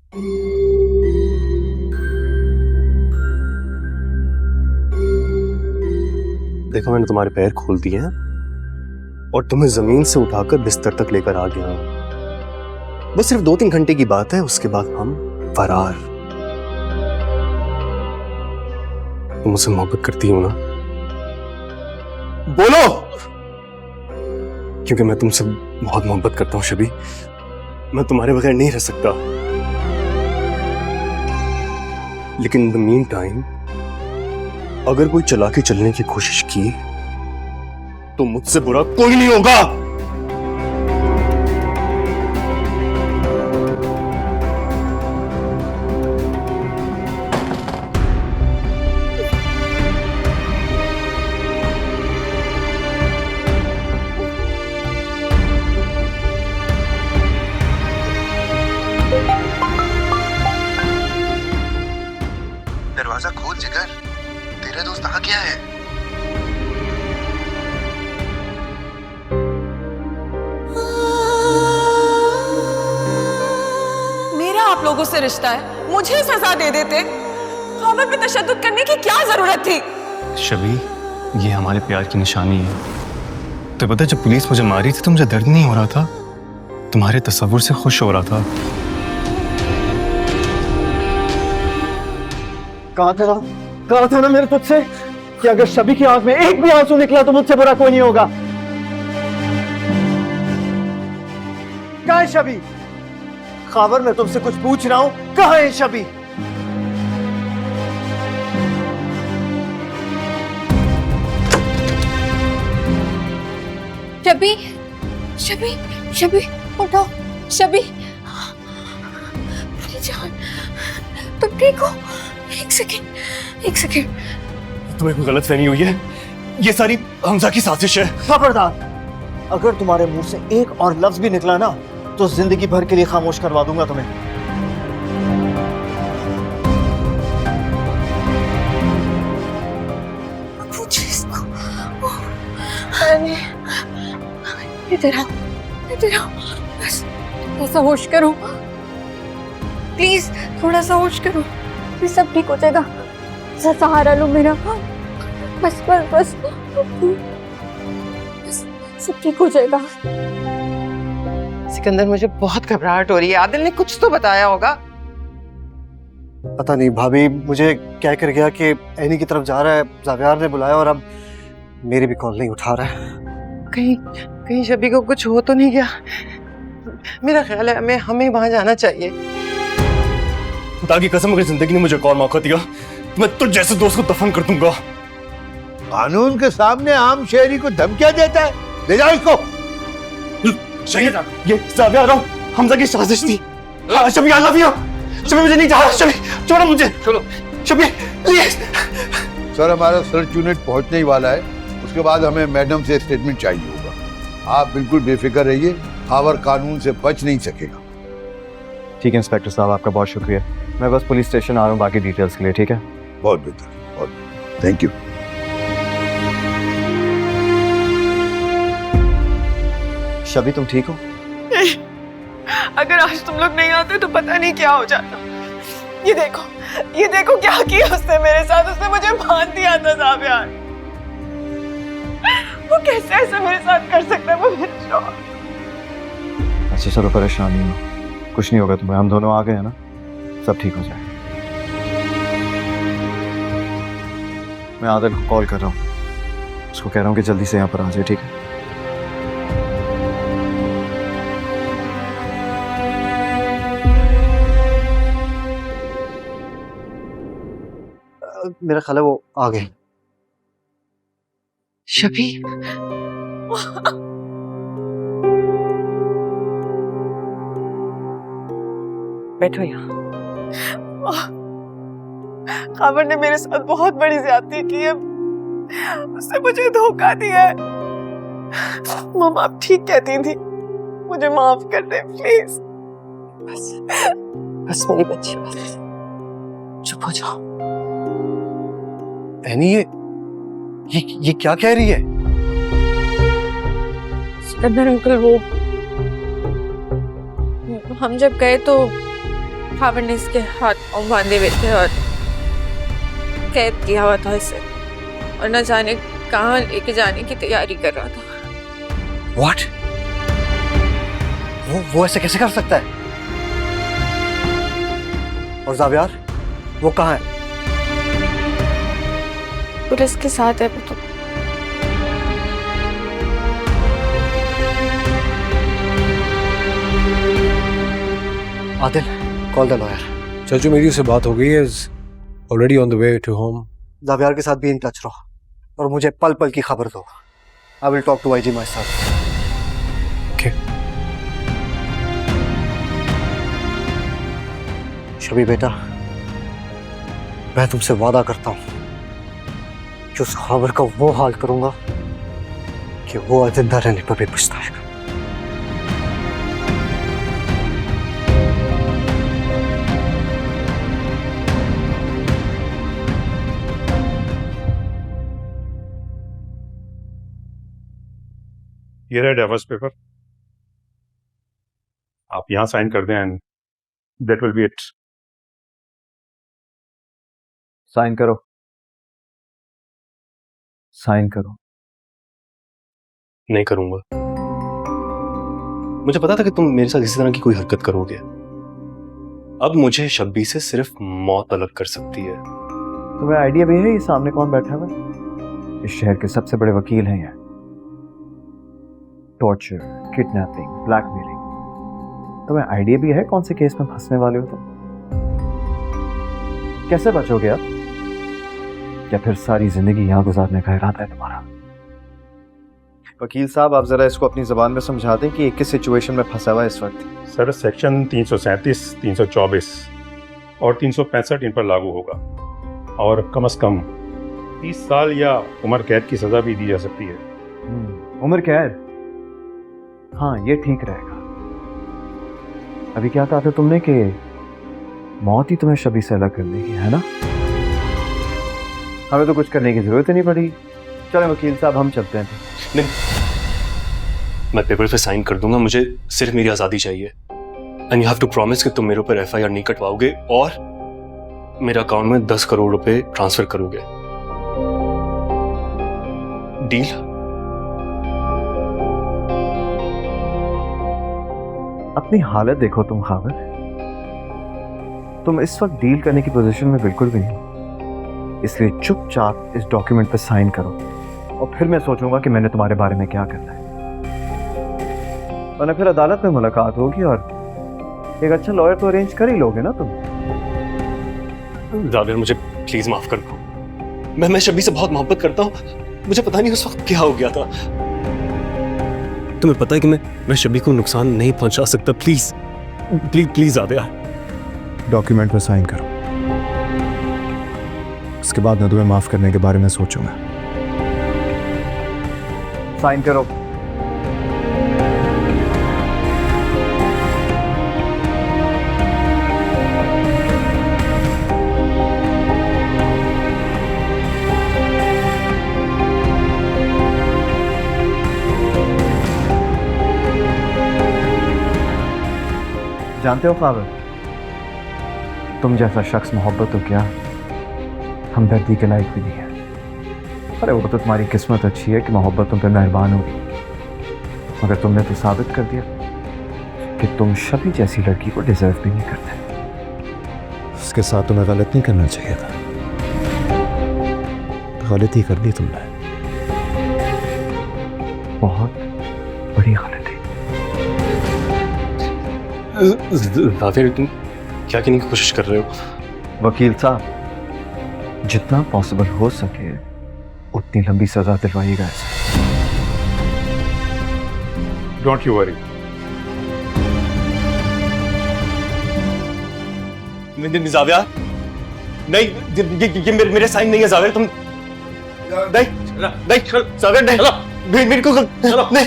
देखो, मैंने तुम्हारे पैर खोल दिए हैं और तुम्हें जमीन से उठाकर बिस्तर तक लेकर आ गया हूं। बस सिर्फ 2-3 घंटे की बात है, उसके बाद हम फरार। तुम मुझसे मोहब्बत करती हो ना? बोलो! क्योंकि मैं तुमसे बहुत मोहब्बत करता हूं शबी। मैं तुम्हारे बगैर नहीं रह सकता। लेकिन इन द मीन टाइम अगर कोई चालाकी चलने की कोशिश की तो मुझसे बुरा कोई नहीं होगा। दरवाजा खोल जिगर, तेरा दोस्त आ गया है। मेरा आप लोगों से रिश्ता है, मुझे सजा दे देते। खावर पे तशद्दुद करने की क्या जरूरत थी? शबी, ये हमारे प्यार की निशानी है। तो पता है, जब पुलिस मुझे मारी थी तो मुझे दर्द नहीं हो रहा था, तुम्हारे तस्वुर से खुश हो रहा था। कहा था ना मेरे तुझसे कि अगर शबी की आंख में एक भी आंसू निकला तो मुझसे बुरा कोई नहीं होगा। कहाँ है शबी? खावर, मैं तुमसे कुछ पूछ रहा हूं, कहाँ है शबी? शबी, शबी, शबी, उठो, शबी, मेरी जान, तुम ठीक हो? एक सेकेंड। तुम्हें कोई गलतफहमी हुई है? ये सारी हमजा की साजिश है। खबरदार, अगर तुम्हारे मुंह से एक और लफ्ज भी निकला ना तो जिंदगी भर के लिए खामोश करवा दूंगा तुम्हें। पूछ इसको। इधर आओ, बस थोड़ा सा होश करो, प्लीज थोड़ा सा होश करो, फिर सब ठीक हो जाएगा। सहारा लो मेरा, बस सब ठीक हो जाएगा। सिकंदर, मुझे बहुत घबराहट हो रही है। आदिल ने कुछ तो बताया होगा। पता नहीं भाभी, मुझे क्या कर गया कि एनी की तरफ जा रहा है, जावियार ने बुलाया और अब मेरी भी कॉल नहीं उठा रहा है। कहीं शबी को कुछ हो तो नहीं गया? मेरा ख्याल है हमें वहां जाना चाहिए। खुदा की कसम, अगर जिंदगी ने मुझे एक और मौका दिया मैं तुझ जैसे दोस्त को दफन कर दूंगा। कानून के सामने आम शहरी को धमकियां देता है। ले जाओ इसको। शहीद, ये जावियार और हमजा की साजिश थी। शबी, आई लव यू। शबी, मुझे नहीं जा, शबी छोड़ो मुझे। चलो शबी, प्लीज। सर, हमारा सर्च यूनिट पहुंचने ही वाला है। उसके बाद हमें मैडम से स्टेटमेंट चाहिए होगा। आप बिल्कुल बेफिक्र रहिए, खावर कानून से बच नहीं सकेगा। ठीक है इंस्पेक्टर साहब, आपका बहुत शुक्रिया। मैं बस पुलिस स्टेशन आ रहा हूँ बाकी डिटेल्स के लिए। ठीक है, बहुत बेहतर, बहुत बेहतर। Thank you. शबी, तुम ठीक हो? अगर आज तुम लोग नहीं आते तो पता नहीं क्या हो जाता। ये देखो क्या किया उसने मेरे साथ। उसने मुझे बांध दिया था जावियार। वो कैसे ऐसा मेरे साथ कर सकता है? वो मेरा शौहर। अच्छा चलो, परेशान नहीं हो, कुछ नहीं होगा तुम्हें। हम दोनों आ गए हैं ना, सब ठीक हो जाए। मैं आदिल को कॉल कर रहा हूँ, उसको कह रहा हूँ कि जल्दी से यहाँ पर आ जाए। ठीक है? मेरा ख्याल है वो आ गए। शबी, बैठो यहाँ। खावर ने मेरे साथ बहुत बड़ी ज्यादती की है। उसने मुझे धोखा दिया है। मम्मा आप ठीक कहती थी, मुझे माफ कर दे प्लीज। बस मेरी बच्ची, बस चुप हो जाओ। एनी, ये क्या कह रही है? सिकंदर अंकल, वो हम जब गए तो खावर ने इसके हाथ पांव बांधे हुए थे और कैद किया हुआ था इसे, और न जाने कहाँ लेके जाने की तैयारी कर रहा था। व्हाट? वो ऐसे कैसे कर सकता है? और जावियार, वो कहाँ है? पुलिस के साथ है वो तो। Adil, call the lawyer. चाचू मेरी उससे बात हो गई है, already on the way to home. Javier के साथ भी इन टच रहो और मुझे पल पल की खबर दो। I will talk to IG myself. Okay. Shabi बेटा, मैं तुमसे वादा करता हूं कि उस खबर का वो हाल करूंगा कि वो जिंदा रहने पर भी पछताएगा। ये रहा डिवोर्स पेपर, आप यहां साइन कर दें and that will be it. Sign करो, साइन करो। नहीं करूंगा। मुझे पता था कि तुम मेरे साथ इसी तरह की कोई हरकत करोगे। अब मुझे शब्बी से सिर्फ मौत अलग कर सकती है। तुम्हें आइडिया भी है ये सामने कौन बैठा हुआ है? इस शहर के सबसे बड़े वकील हैं ये। Torture, kidnapping, blackmailing. तुम्हें आइडिया भी है कौन से केस में फंसने वाले हो तुम? कैसे बचोगे आप? या फिर सारी जिंदगी यहां गुजारने का इरादा है तुम्हारा? वकील साहब, आप जरा इसको अपनी जुबान में समझा दें कि किस सिचुएशन में फंसा हुआ है इस वक्त। सर, सेक्शन 337, 324 और 365 इन पर लागू होगा और कम से कम 30 साल या उम्र कैद की सजा भी दी जा सकती है। उम्र कैद? हाँ, ये ठीक रहेगा। अभी क्या कहा था तुमने कि मौत ही तुम्हें शबी से अलग कर देगी, है ना? हमें तो कुछ करने की जरूरत ही नहीं पड़ी। चलो वकील साहब, हम चलते हैं। नहीं, मैं पेपर पे साइन कर दूंगा। मुझे सिर्फ मेरी आजादी चाहिए। And you have to promise कि तुम मेरे ऊपर FIR नहीं कटवाओगे और मेरे अकाउंट में 10 करोड़ रुपए ट्रांसफर करोगे। डील? अपनी हालत देखो तुम खावर, तुम इस वक्त डील करने की पोजीशन में बिल्कुल भी नहीं। इसलिए चुपचाप इस डॉक्यूमेंट पर साइन करो और फिर मैं सोचूंगा कि मैंने तुम्हारे बारे में क्या करना है। वरना फिर अदालत में मुलाकात होगी और एक अच्छा लॉयर तो अरेंज कर ही लोगे ना तुम। जावेर, मुझे प्लीज माफ कर दो। मैं शबी से बहुत मोहब्बत करता हूँ। मुझे पता नहीं उस वक्त क्या हो गया था। तुम्हें पता है कि मैं शबी को नुकसान नहीं पहुंचा सकता। Please please please जावेर। डॉक्यूमेंट पे साइन करो, उसके बाद मैं तुम्हें माफ करने के बारे में सोचूंगा। साइन करो। जानते हो खावर, तुम जैसा शख्स मोहब्बत तो क्या हमदर्दी के लायक भी नहीं है। अरे वो तो तुम्हारी किस्मत अच्छी है कि मोहब्बत तुम पे मेहरबान होगी, मगर तुमने तो साबित कर दिया कि तुम शबी जैसी लड़की को डिजर्व भी नहीं करते। उसके साथ तुम्हें गलत नहीं करना चाहिए था, गलती कर ली तुमने। बहुत बड़ी गलती। जावेर, तुम क्या कहने की कोशिश कर रहे हो? वकील साहब, जितना पॉसिबल हो सके उतनी लंबी सजा दिलवाइएगा इसे। Don't you worry. जावेर, नहीं, ये मेरे साइन नहीं है। जावेर, तुम नहीं, जावेर, नहीं, मेरे को नहीं।